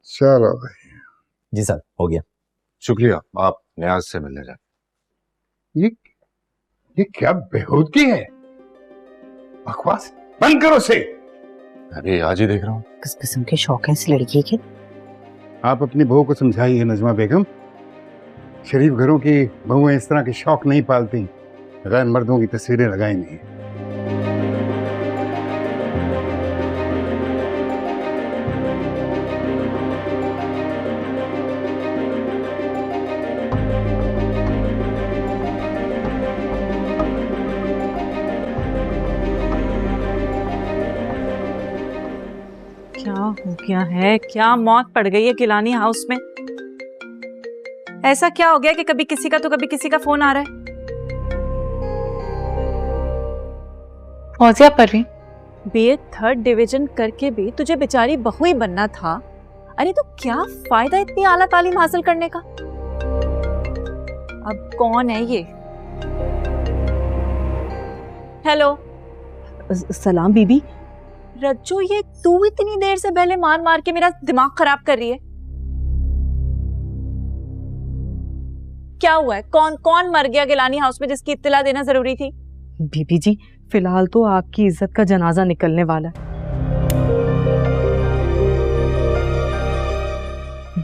चलो भाई। जी सर, हो गया। शुक्रिया, आप न्याज से मिलने जाए। ये क्या बेहूदगी है? बकवास बंद करो से। अभी आज ही देख रहा हूँ। किस किस्म के शौक है इस लड़की के? आप अपनी बहू को समझाइए नजमा बेगम, शरीफ घरों की बहुएं इस तरह के शौक नहीं पालती, गैर मर्दों की तस्वीरें लगाई नहीं। क्या हो गया है? क्या मौत पड़ गई है गिलानी हाउस में? ऐसा क्या हो गया कि कभी किसी का तो कभी किसी का फोन आ रहा है? Fauzia Parveen, BA 3rd division करके भी तुझे बेचारी बहू ही बनना था। अरे तो क्या फायदा इतनी आला तालीम हासिल करने का? अब कौन है ये? हेलो। सलाम बीबी। रज्जू, ये तू इतनी देर से पहले मार मार के मेरा दिमाग खराब कर रही है। क्या हुआ है? कौन कौन मर गया गिलानी हाउस में जिसकी इत्तला देना जरूरी थी? बीबी जी, फिलहाल तो आपकी इज्जत का जनाजा निकलने वाला है।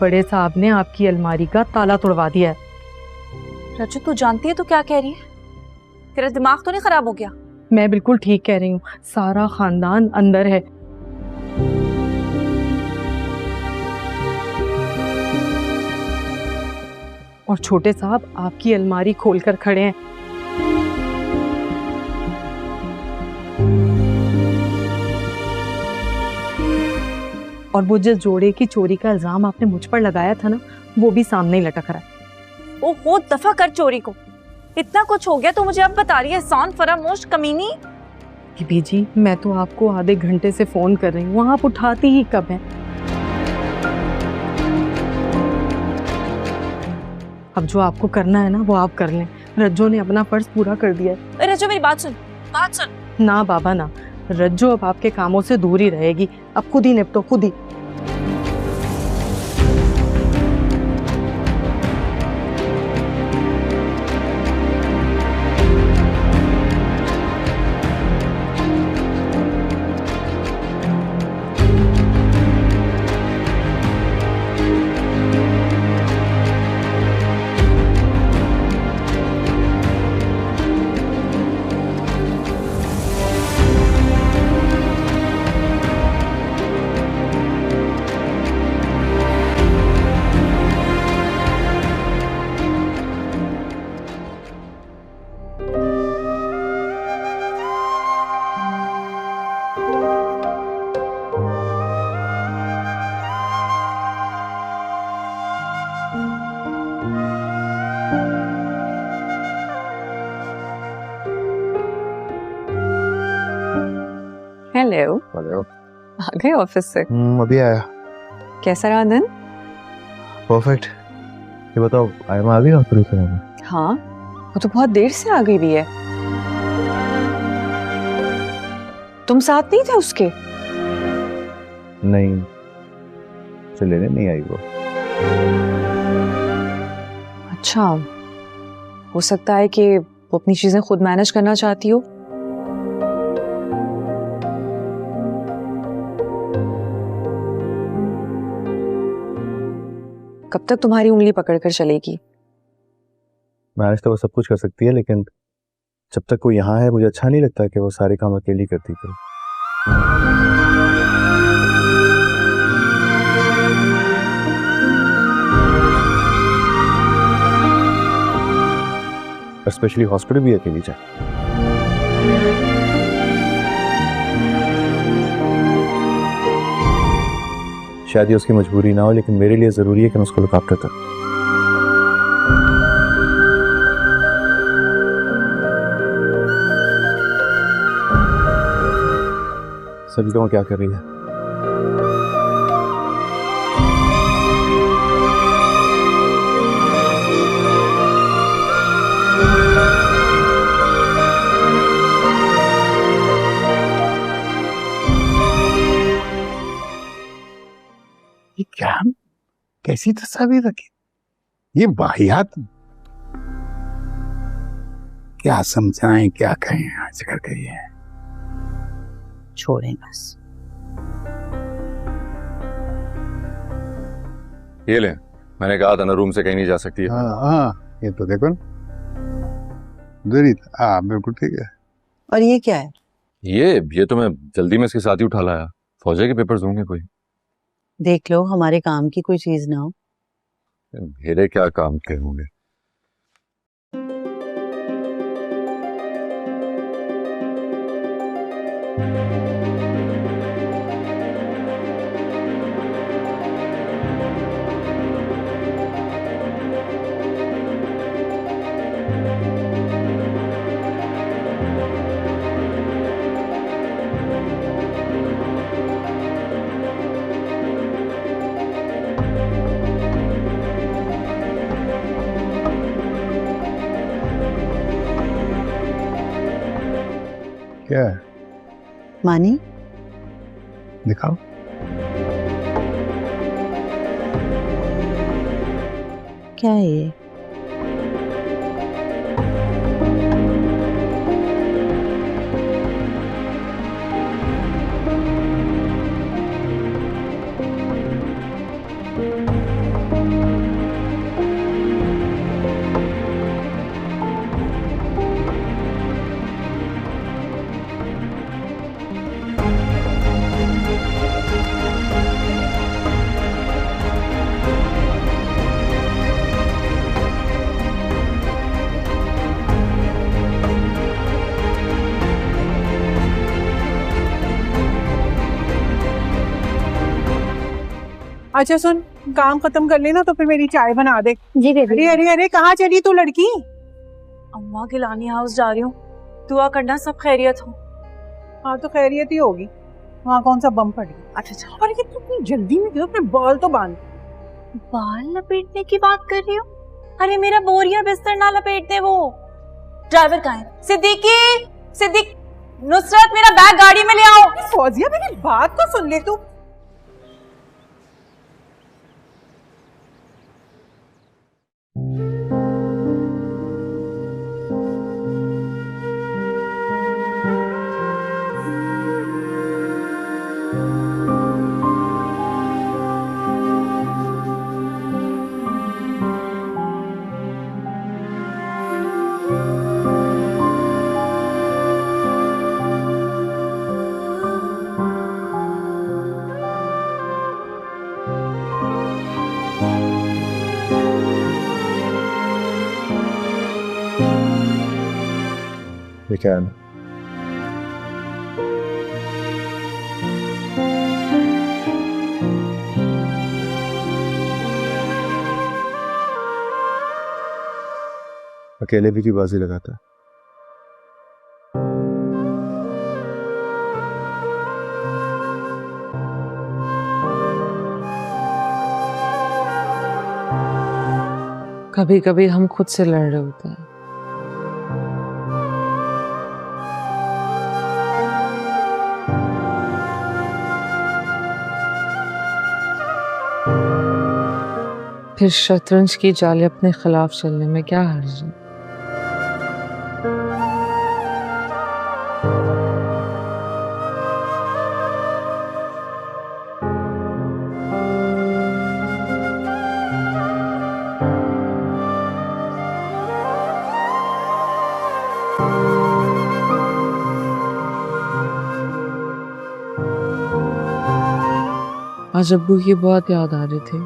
बड़े साहब ने आपकी अलमारी का ताला तोड़वा दिया है। रज्जू, तू जानती है तो क्या कह रही है? तेरा दिमाग तो नहीं खराब हो गया? मैं बिल्कुल ठीक कह रही हूँ, सारा खानदान अंदर है। और छोटे साहब आपकी अलमारी खोलकर खड़े हैं। और वो जिस जोड़े की चोरी का इल्जाम आपने मुझ पर लगाया था ना, वो भी सामने ही लटक रहा है। ओहो, दफा कर चोरी को। इतना कुछ हो गया तो मुझे अब बता रही है, सान फरामोश कमीनी। बीबी जी, मैं तो आपको आधे घंटे से फोन कर रही हूँ, आप उठाती ही कब हैं? अब जो आपको करना है ना, वो आप कर लें। रज्जो ने अपना फर्ज पूरा कर दिया है। रज्जो, मेरी बात सुन, बात सुन। ना बाबा ना, रज्जो अब आपके कामों से दूर ही रहेगी। अब खुद ही निपटो, खुद ही। हेलो। हेलो। आ गए ऑफिस से? अभी आया। कैसा रहा दिन? परफेक्ट। ये बताओ, आयमा आ गई ऑफिस से? हाँ, वो तो बहुत देर से आ गई भी है। तुम साथ नहीं थे उसके? नहीं, उसे लेने नहीं आई वो। अच्छा, हो सकता है कि वो अपनी चीजें खुद मैनेज करना चाहती हो। कब तक तुम्हारी उंगली पकड़कर चलेगी? मैनेज तो वो सब कुछ कर सकती है, लेकिन जब तक वो यहाँ है मुझे अच्छा नहीं लगता कि वो सारे काम अकेली करती थी। और स्पेशली हॉस्पिटल भी अकेली जाए। शायद ये उसकी मजबूरी ना हो, लेकिन मेरे लिए जरूरी है कि मैं उसको लुक आफ्टर करूं। सच बताऊं क्या कर रही है? ये क्या कैसी तस्वीर रखी, ये वाहियात। क्या समझाएं क्या कहें आज करके ये। छोड़ें बस। ये ले, मैंने कहा था ना रूम से कहीं नहीं जा सकती। हाँ हाँ, ये तो देखो ना, उधर ही था। हाँ बिल्कुल ठीक है। और ये क्या है? ये तो मैं जल्दी में इसके साथ ही उठा लाया। फौजे के पेपर्स होंगे कोई। देख लो हमारे काम की कोई चीज ना हो। मेरे क्या काम के होंगे। क्या है? मानी दिखाओ। क्या है ये? अच्छा सुन, काम खत्म कर लेना तो फिर मेरी चाय बना दे। जी अरे अरे अरे, कहाँ चली तू लड़की? अम्मा गिलानी हाउस जा रही हूँ, दुआ करना सब खैरियत हो। हाँ तो खैरियत ही होगी, वहाँ कौन सा बम फट गया? अच्छा, अरे ये तू इतनी जल्दी में क्यों? अपने बाल तो बांध। बाल लपेटने की बात कर रही हो? अरे मेरा बोरिया बिस्तर ना लपेटते वो। ड्राइवर कहाँ है? सिद्दीकी, सिद्दीक, नुसरत मेरा बैग गाड़ी में ले आओ। फौजिया मेरी बात तो सुन ले तू। ये क्या है? अकेले भी की बाजी लगाता है। कभी कभी हम खुद से लड़ रहे होते हैं। फिर शतरंज की चालें अपने खिलाफ चलने में क्या हर्ज है? आज अब्बू की बहुत याद आ रही थी।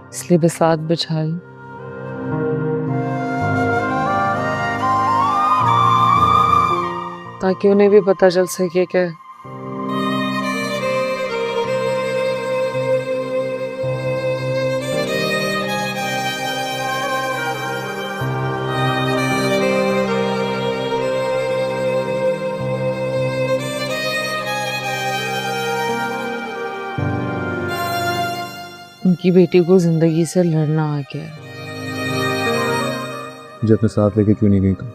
इसलिए बिसात बिछाई। ताकि उन्हें भी पता चल सके कि उनकी बेटी को जिंदगी से लड़ना आ गया है। मुझे अपने साथ लेके क्यों नहीं गई तुम?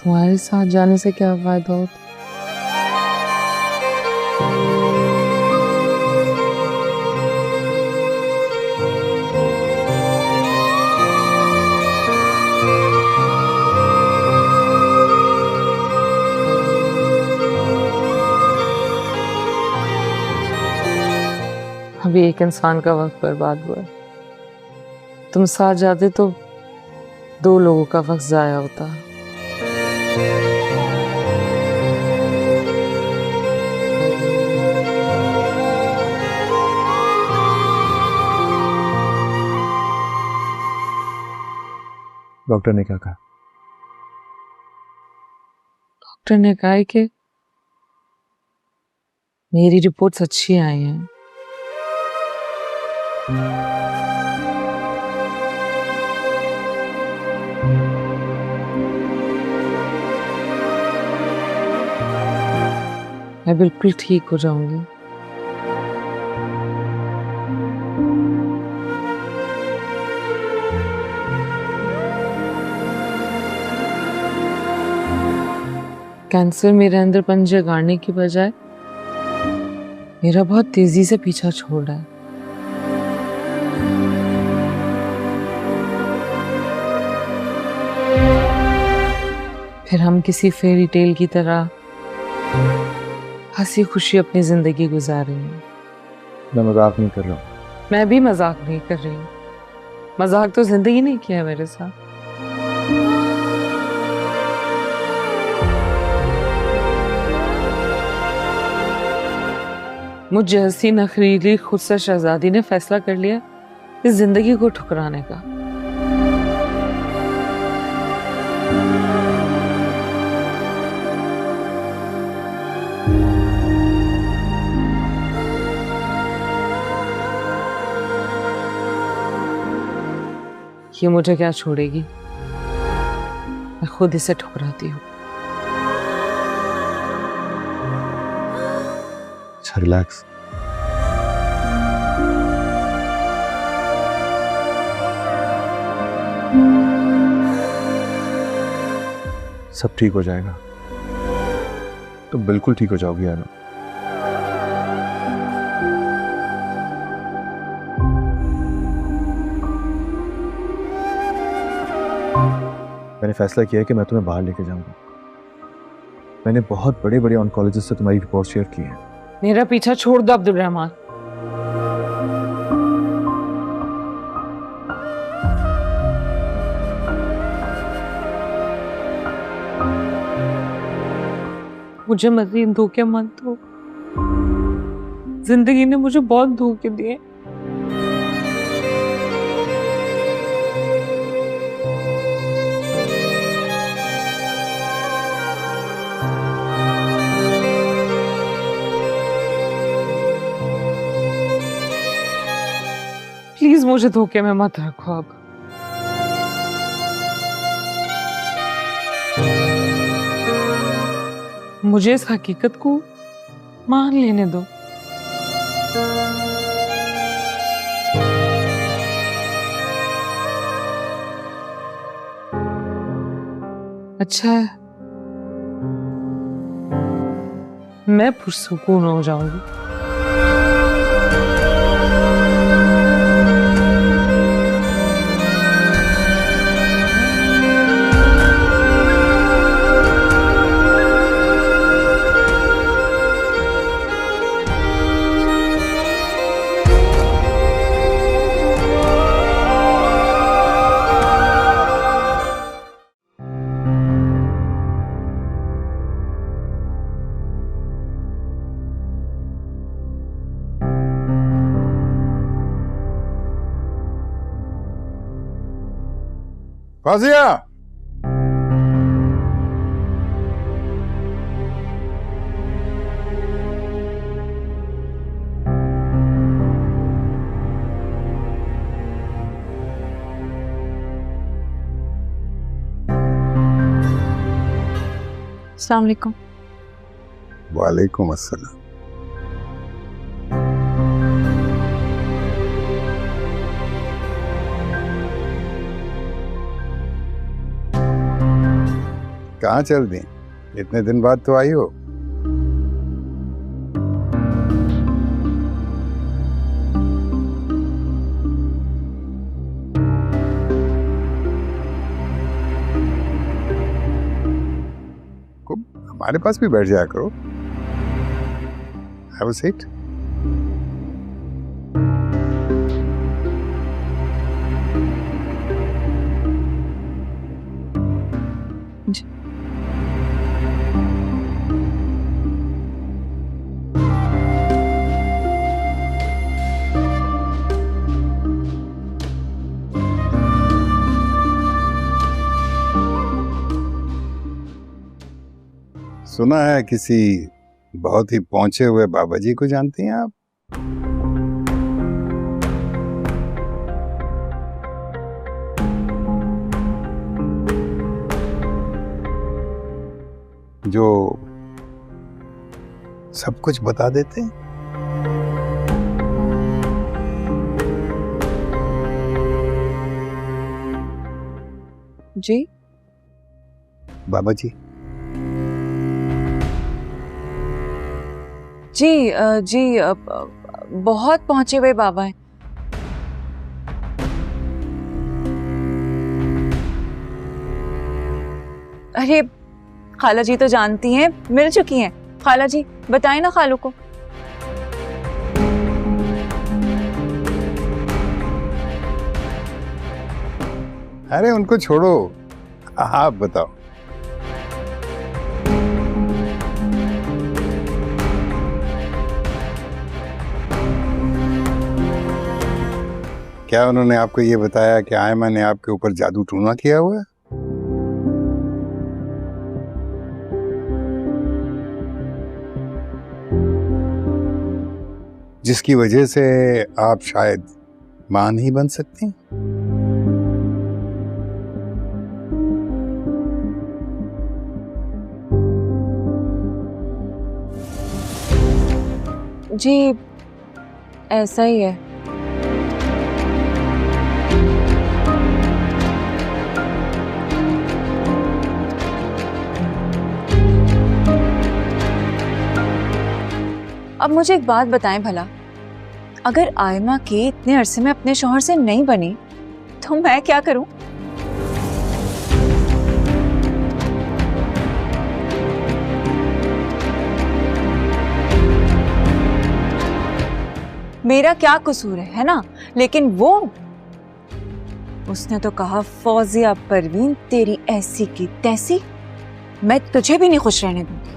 तुम्हारे साथ जाने से क्या फायदा होता? अभी एक इंसान का वक्त बर्बाद हुआ। तुम साथ जाते तो 2 लोगों का वक्त जाया होता। डॉक्टर ने क्या कहा? डॉक्टर ने कहा है कि मेरी रिपोर्ट्स अच्छी आई हैं। मैं बिल्कुल ठीक हो जाऊंगी। कैंसर मेरे अंदर पंजे गाड़ने की बजाय मेरा बहुत तेजी से पीछा छोड़ रहा है। फिर हम किसी फेरी टेल की तरह हंसी खुशी अपनी जिंदगी गुजारेंगे। मैं मजाक नहीं कर रहा हूँ। मैं भी मजाक नहीं कर रही हूँ। मजाक तो जिंदगी ने किया है मेरे साथ। मुझ जैसी नखरीली खुद से शहजादी ने फैसला कर लिया इस जिंदगी को ठुकराने का। ये मुझे क्या छोड़ेगी, मैं खुद इसे ठुकराती हूँ। अच्छा रिलैक्स। सब ठीक हो जाएगा। तुम बिल्कुल ठीक हो जाओगी यार। मैंने फैसला किया है कि मैं तुम्हें बाहर लेके जाऊंगा। मैंने बहुत बड़े बड़े ऑन्कोलॉजिस्ट से तुम्हारी रिपोर्ट शेयर की है। मेरा पीछा छोड़ दो अब्दुल रहमान। मुझे मजीद धोखे मत दो। जिंदगी ने मुझे बहुत धोखे दिए। प्लीज मुझे धोखे में मत रखो अब। मुझे इस हकीकत को मान लेने दो। अच्छा है, मैं पुरसुकून हो जाऊंगी। फाजिया, अस्सलाम वालेकुम। वालेकुम अस्सलाम। कहाँ चल दी? इतने दिन बाद तो आई हो। हमारे पास भी बैठ जाया करो। Have a seat. सुना है किसी बहुत ही पहुंचे हुए बाबा जी को जानती हैं आप? जो सब कुछ बता देते हैं। जी बाबा जी। जी बहुत पहुंचे हुए बाबा हैं। अरे खाला जी तो जानती हैं, मिल चुकी हैं। खाला जी बताएं ना खालू को। अरे उनको छोड़ो, आप बताओ। क्या उन्होंने आपको ये बताया कि आयमा ने आपके ऊपर जादू टूना किया हुआ है? जिसकी वजह से आप शायद मां नहीं बन सकती? जी ऐसा ही है। अब मुझे एक बात बताएं भला, अगर आयमा के इतने अरसे में अपने शौहर से नहीं बनी तो मैं क्या करूं? मेरा क्या कसूर है ना? लेकिन वो उसने तो कहा फौजिया परवीन तेरी ऐसी की तैसी, मैं तुझे भी नहीं खुश रहने दूंगी।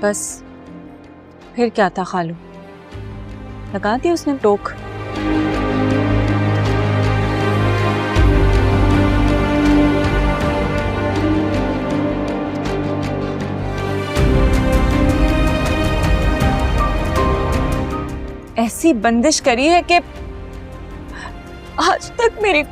बस फिर क्या था खालू, लगा दी उसने टोक। ऐसी बंदिश करी है कि आज तक मेरी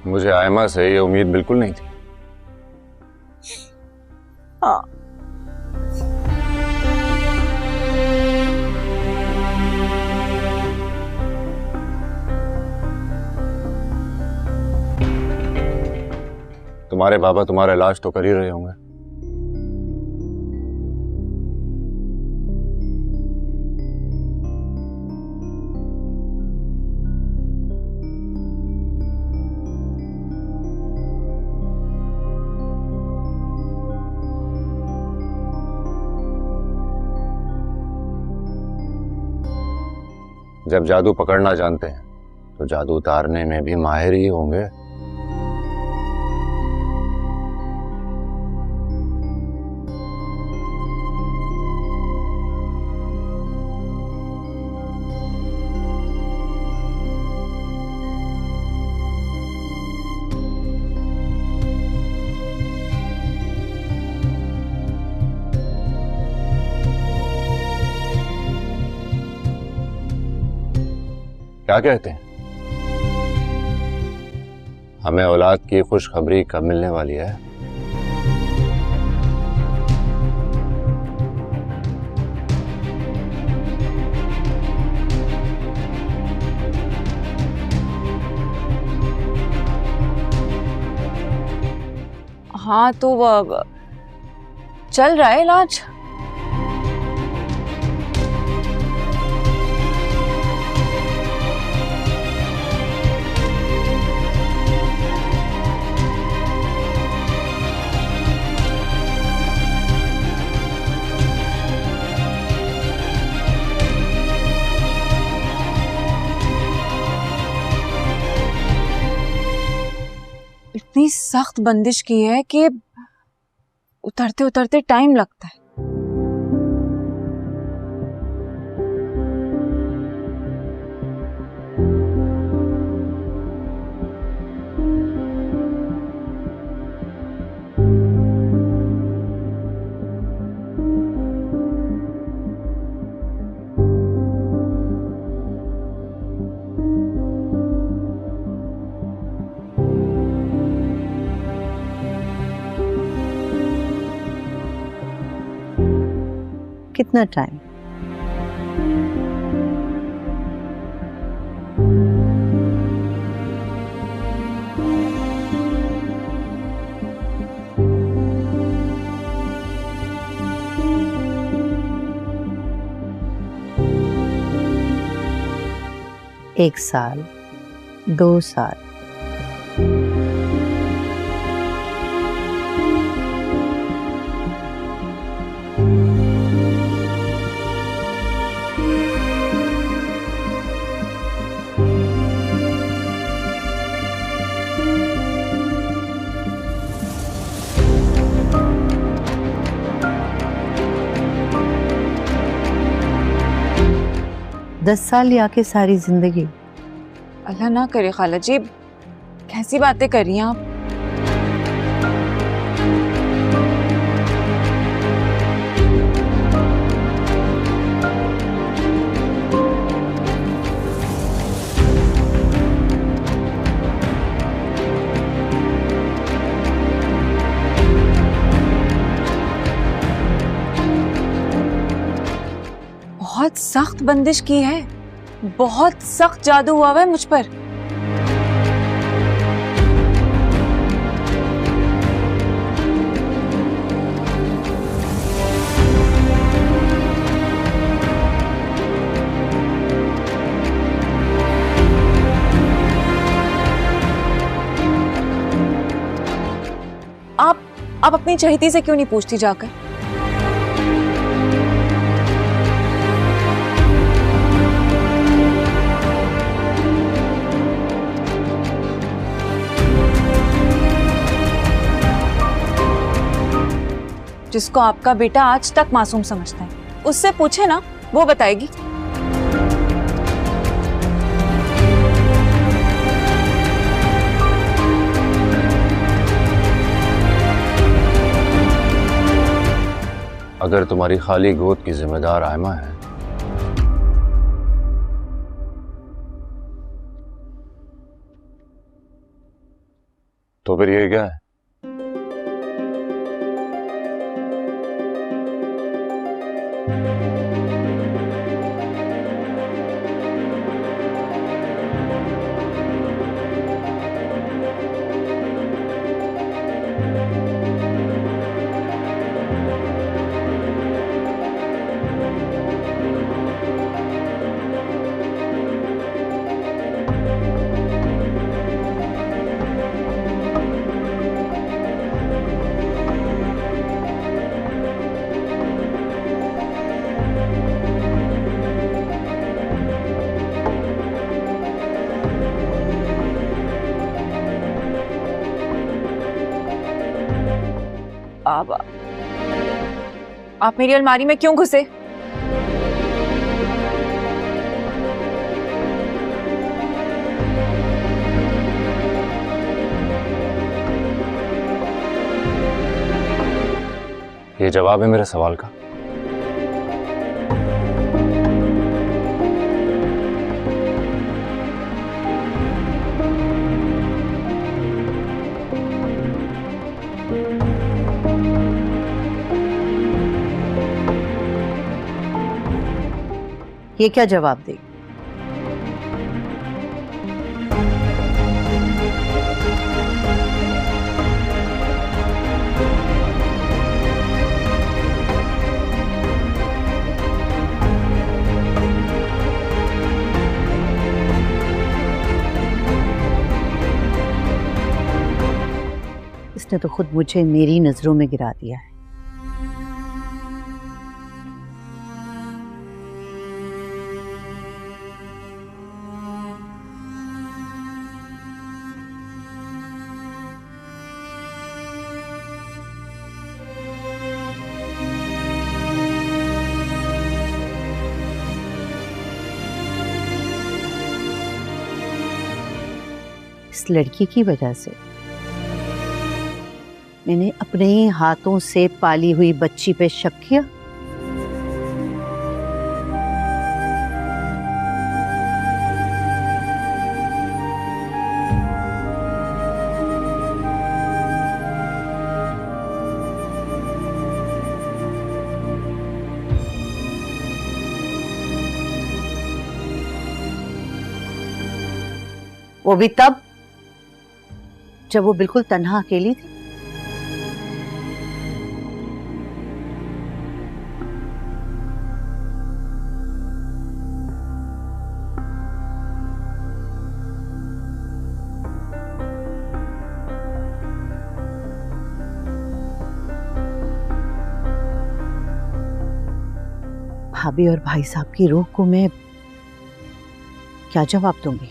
मुझे आयमा से ये उम्मीद बिल्कुल नहीं थी। हाँ तुम्हारे बाबा तुम्हारा इलाज तो कर ही रहे होंगे। जब जादू पकड़ना जानते हैं तो जादू उतारने में भी माहिर ही होंगे। क्या कहते हैं, हमें औलाद की खुशखबरी कब मिलने वाली है? हाँ तो चल रहा है इलाज। इतनी सख्त बंदिश की है कि उतरते उतरते टाइम लगता है। कितना टाइम? एक साल, 2 साल? दस साल या के सारी जिंदगी? अल्लाह ना करे खाला जी, कैसी बातें कर रही हैं आप? बहुत सख्त बंदिश की है, बहुत सख्त जादू हुआ है मुझ पर। आप अपनी चहेती से क्यों नहीं पूछती जाकर? जिसको आपका बेटा आज तक मासूम समझता है, उससे पूछे ना, वो बताएगी। अगर तुम्हारी खाली गोद की जिम्मेदार आयमा है तो फिर ये क्या है? बाबा, आप मेरी अलमारी में क्यों घुसे? ये जवाब है मेरे सवाल का? ये क्या जवाब दे? इसने तो खुद मुझे मेरी नजरों में गिरा दिया है। इस लड़की की वजह से मैंने अपने ही हाथों से पाली हुई बच्ची पे शक किया। वो भी तब जब वो बिल्कुल तन्हा अकेली थी। भाभी और भाई साहब की रूह को मैं क्या जवाब दूंगी?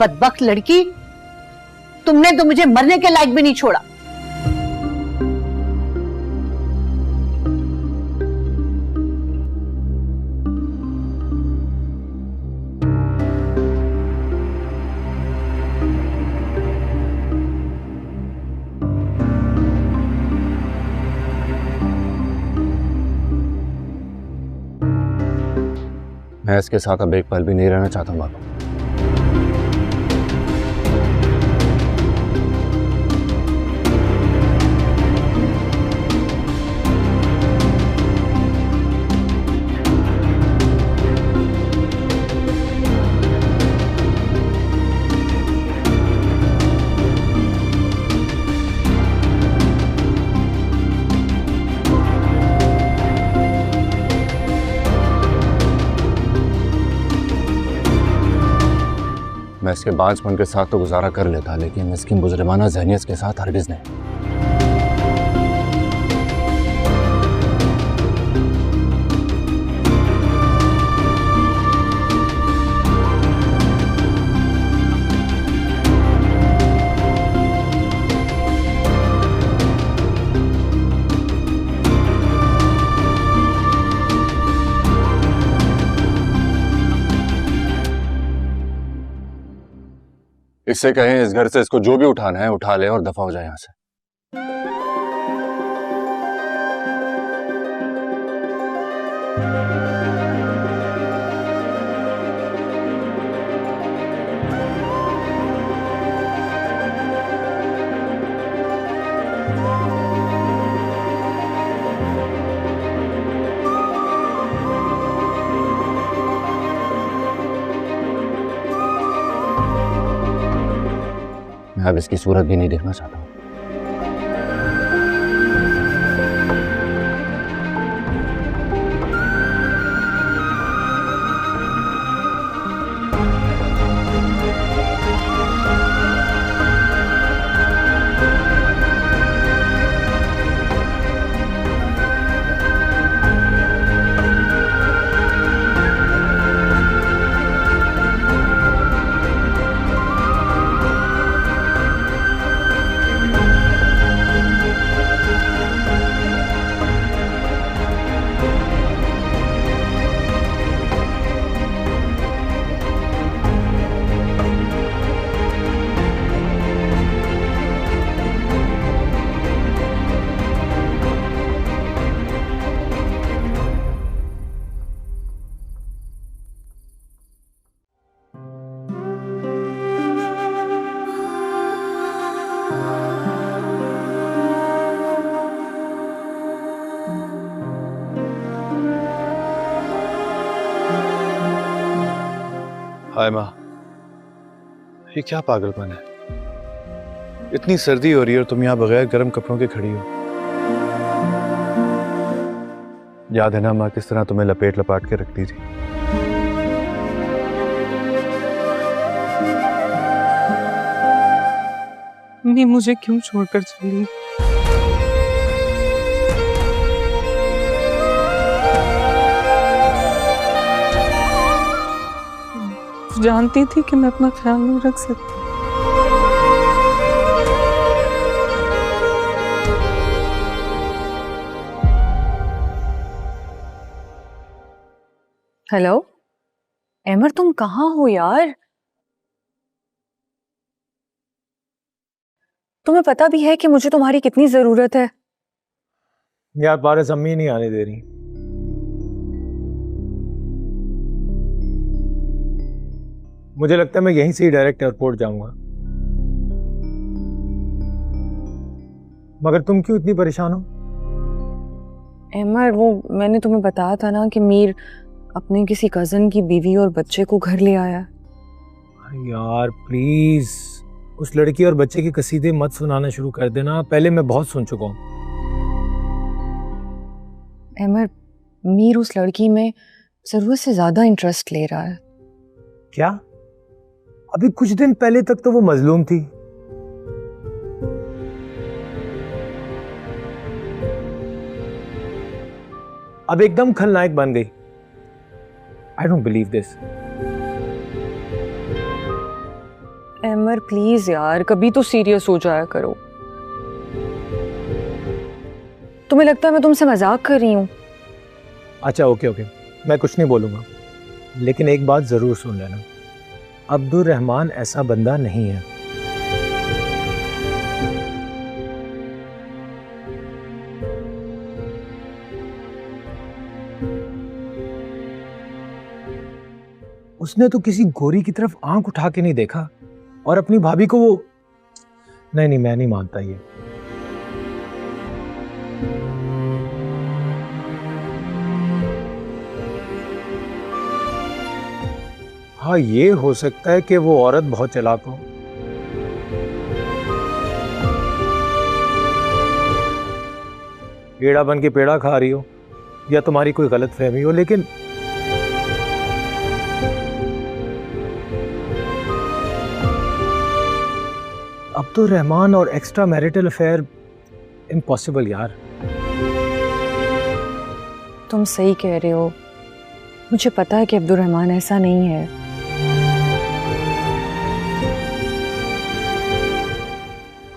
बदबख्त लड़की, तुमने तो मुझे मरने के लायक भी नहीं छोड़ा। मैं इसके साथ अब एक पल भी नहीं रहना चाहता हूँ बाबा। मैं इसके बांझपन के साथ तो गुजारा कर लेता, लेकिन इसकी मुजरिमाना ज़हनियत के साथ हरगिज़ नहीं। इससे कहें इस घर से इसको जो भी उठाना है उठा ले और दफा हो जाए यहां से। मैं अब इसकी सूरत भी नहीं देखना चाहता हूं। आयमा, ये क्या पागलपन है? इतनी सर्दी हो रही है और तुम यहाँ बगैर गर्म कपड़ों के खड़ी हो। याद है ना माँ किस तरह तुम्हें लपेट लपाट के रखती थी? मम्मी मुझे क्यों छोड़कर चली? जानती थी कि मैं अपना ख्याल नहीं रख सकती। हेलो एमर, तुम कहाँ हो यार? तुम्हें पता भी है कि मुझे तुम्हारी कितनी जरूरत है। यार पारस अम्मी नहीं आने दे रही। मुझे लगता है मैं यहीं से ही डायरेक्ट एयरपोर्ट जाऊंगा। मगर तुम क्यों इतनी परेशान हो? एमर, वो मैंने तुम्हें बताया था ना कि मीर अपने किसी कजन की बीवी और बच्चे को घर ले आया। यार प्लीज उस लड़की और बच्चे के कसीदे मत सुनाना शुरू कर देना, पहले मैं बहुत सुन चुका हूँ। एमर, मीर उस लड़की में जरूरत से ज्यादा इंटरेस्ट ले रहा है। क्या? अभी कुछ दिन पहले तक तो वो मजलूम थी। अब एकदम खलनायक बन गई। I don't believe this. एमर प्लीज यार, कभी तो सीरियस हो जाया करो। तुम्हें लगता है मैं तुमसे मजाक कर रही हूँ? अच्छा ओके, मैं कुछ नहीं बोलूंगा, लेकिन एक बात जरूर सुन लेना, अब्दुल रहमान ऐसा बंदा नहीं है। उसने तो किसी गोरी की तरफ आंख उठा के नहीं देखा और अपनी भाभी को वो नहीं, मैं नहीं मानता ये। हाँ, ये हो सकता है कि वो औरत बहुत चालाक हो। पेड़ा बन के पेड़ा खा रही हो या तुम्हारी कोई गलत फहमी हो, लेकिन अब्दुल रहमान और एक्स्ट्रा मैरिटल अफेयर इम्पॉसिबल यार। तुम सही कह रहे हो, मुझे पता है कि अब्दुल रहमान ऐसा नहीं है।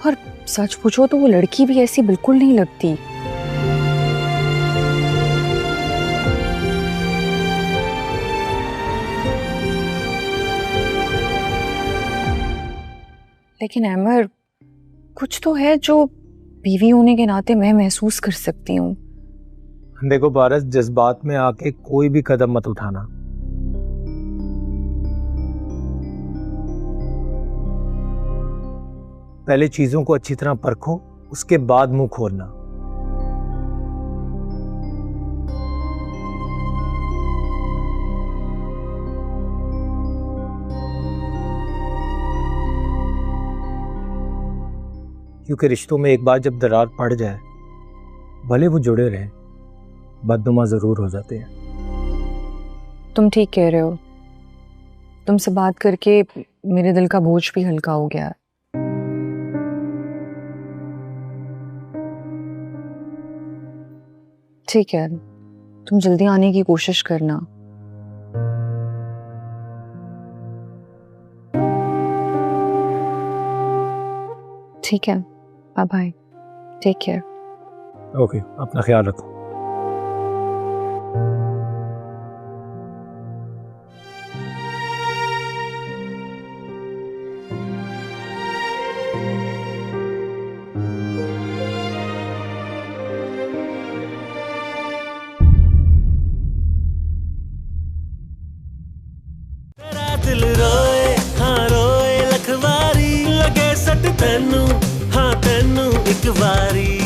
और सच पूछो तो वो लड़की भी ऐसी बिल्कुल नहीं लगती। लेकिन अमर, कुछ तो है जो बीवी होने के नाते मैं महसूस कर सकती हूँ। देखो पारस, जज्बात में आके कोई भी कदम मत उठाना। पहले चीजों को अच्छी तरह परखो, उसके बाद मुंह खोलना। क्योंकि रिश्तों में एक बार जब दरार पड़ जाए, भले वो जुड़े रहें, बदनुमा जरूर हो जाते हैं। तुम ठीक कह रहे हो। तुमसे बात करके मेरे दिल का बोझ भी हल्का हो गया। ठीक है, तुम जल्दी आने की कोशिश करना। ठीक है, bye bye, take care. Okay, अपना ख्याल रखो। दिल रोए, हाँ रोए लखवारी, लगे सट तेनू, हाँ तेनू एक बारी।